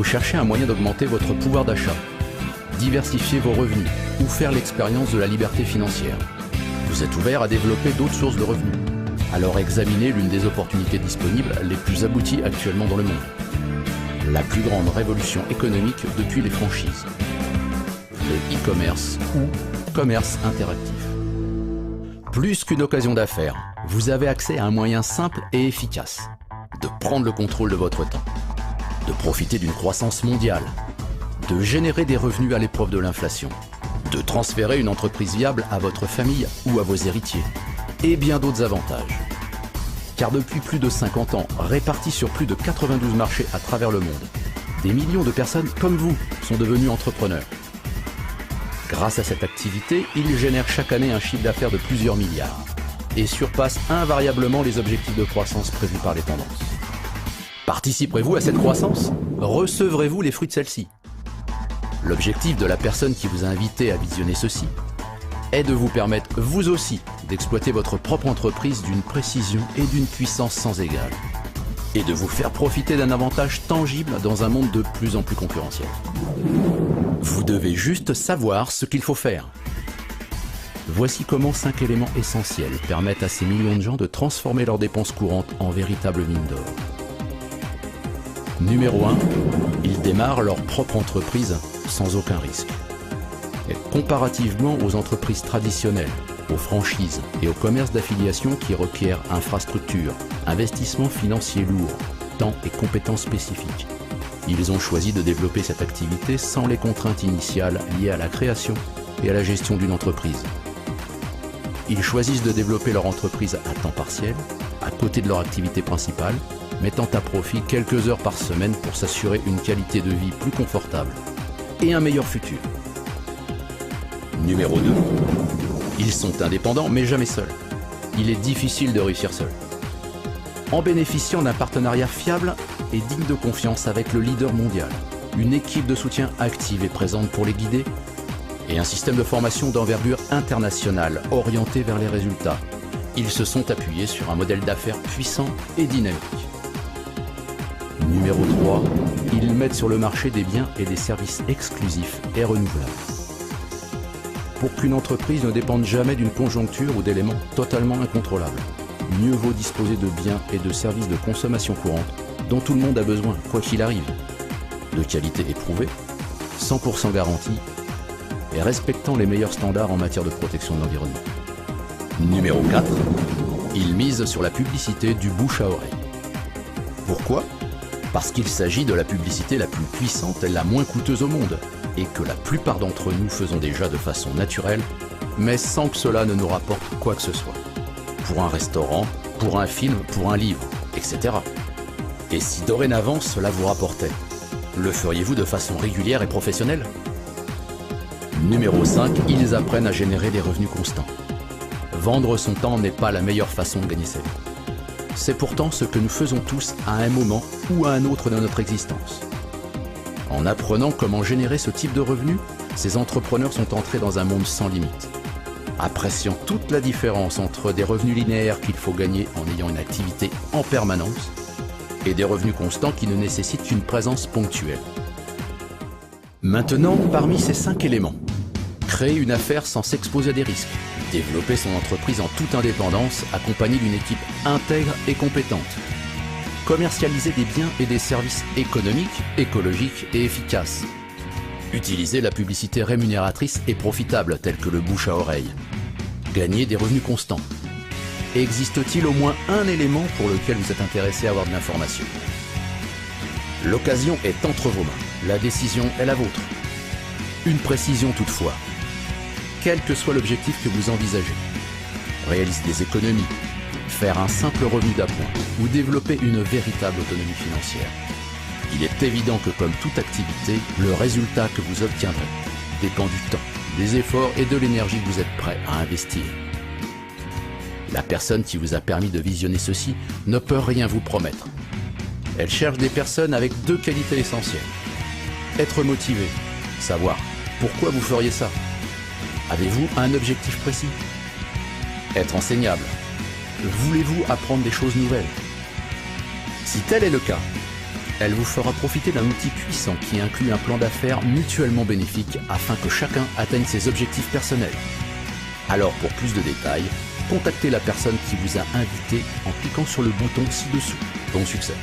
cherchez un moyen d'augmenter votre pouvoir d'achat, diversifier vos revenus ou faire l'expérience de la liberté financière. Vous êtes ouvert à développer d'autres sources de revenus. Alors examinez l'une des opportunités disponibles les plus abouties actuellement dans le monde. La plus grande révolution économique depuis les franchises. Le e-commerce ou commerce interactif. Plus qu'une occasion d'affaires, vous avez accès à un moyen simple et efficace de prendre le contrôle de votre temps, de profiter d'une croissance mondiale, de générer des revenus à l'épreuve de l'inflation, de transférer une entreprise viable à votre famille ou à vos héritiers, et bien d'autres avantages. Car depuis plus de 50 ans, répartis sur plus de 92 marchés à travers le monde, des millions de personnes comme vous sont devenues entrepreneurs. Grâce à cette activité, ils génèrent chaque année un chiffre d'affaires de plusieurs milliards et surpassent invariablement les objectifs de croissance prévus par les tendances. Participerez-vous à cette croissance? Recevrez-vous les fruits de celle-ci? L'objectif de la personne qui vous a invité à visionner ceci est de vous permettre, vous aussi, d'exploiter votre propre entreprise d'une précision et d'une puissance sans égale, et de vous faire profiter d'un avantage tangible dans un monde de plus en plus concurrentiel. Vous devez juste savoir ce qu'il faut faire. Voici comment 5 éléments essentiels permettent à ces millions de gens de transformer leurs dépenses courantes en véritables mines d'or. Numéro 1, ils démarrent leur propre entreprise sans aucun risque. Et comparativement aux entreprises traditionnelles, aux franchises et au commerce d'affiliation qui requièrent infrastructures, investissements financiers lourds, temps et compétences spécifiques, ils ont choisi de développer cette activité sans les contraintes initiales liées à la création et à la gestion d'une entreprise. Ils choisissent de développer leur entreprise à temps partiel, à côté de leur activité principale, mettant à profit quelques heures par semaine pour s'assurer une qualité de vie plus confortable et un meilleur futur. Numéro 2. Ils sont indépendants mais jamais seuls. Il est difficile de réussir seul. En bénéficiant d'un partenariat fiable et digne de confiance avec le leader mondial, une équipe de soutien active et présente pour les guider, et un système de formation d'envergure internationale orienté vers les résultats, ils se sont appuyés sur un modèle d'affaires puissant et dynamique. Numéro 3, ils mettent sur le marché des biens et des services exclusifs et renouvelables. Pour qu'une entreprise ne dépende jamais d'une conjoncture ou d'éléments totalement incontrôlables, mieux vaut disposer de biens et de services de consommation courante dont tout le monde a besoin, quoi qu'il arrive, de qualité éprouvée, 100% garantie et respectant les meilleurs standards en matière de protection de l'environnement. Numéro 4, ils misent sur la publicité du bouche à oreille. Pourquoi ? Parce qu'il s'agit de la publicité la plus puissante et la moins coûteuse au monde, et que la plupart d'entre nous faisons déjà de façon naturelle, mais sans que cela ne nous rapporte quoi que ce soit. Pour un restaurant, pour un film, pour un livre, etc. Et si dorénavant cela vous rapportait, le feriez-vous de façon régulière et professionnelle? Numéro 5, ils apprennent à générer des revenus constants. Vendre son temps n'est pas la meilleure façon de gagner sa vie. C'est pourtant ce que nous faisons tous à un moment ou à un autre de notre existence. En apprenant comment générer ce type de revenus, ces entrepreneurs sont entrés dans un monde sans limite, appréciant toute la différence entre des revenus linéaires qu'il faut gagner en ayant une activité en permanence et des revenus constants qui ne nécessitent qu'une présence ponctuelle. Maintenant, parmi ces 5 éléments, créer une affaire sans s'exposer à des risques, développer son entreprise en toute indépendance accompagnée d'une équipe intègre et compétente, commercialiser des biens et des services économiques, écologiques et efficaces, utiliser la publicité rémunératrice et profitable telle que le bouche à oreille, gagner des revenus constants. Existe-t-il au moins un élément pour lequel vous êtes intéressé à avoir de l'information? L'occasion est entre vos mains, la décision est la vôtre. Une précision toutefois. Quel que soit l'objectif que vous envisagez, réaliser des économies, faire un simple revenu d'appoint ou développer une véritable autonomie financière, il est évident que comme toute activité, le résultat que vous obtiendrez dépend du temps, des efforts et de l'énergie que vous êtes prêt à investir. La personne qui vous a permis de visionner ceci ne peut rien vous promettre. Elle cherche des personnes avec 2 qualités essentielles. Être motivé, savoir pourquoi vous feriez ça. Avez-vous un objectif précis? Être enseignable. Voulez-vous apprendre des choses nouvelles? Si tel est le cas, Elle vous fera profiter d'un outil puissant qui inclut un plan d'affaires mutuellement bénéfique afin que chacun atteigne ses objectifs personnels. Alors pour plus de détails, contactez la personne qui vous a invité en cliquant sur le bouton ci-dessous. Bon succès!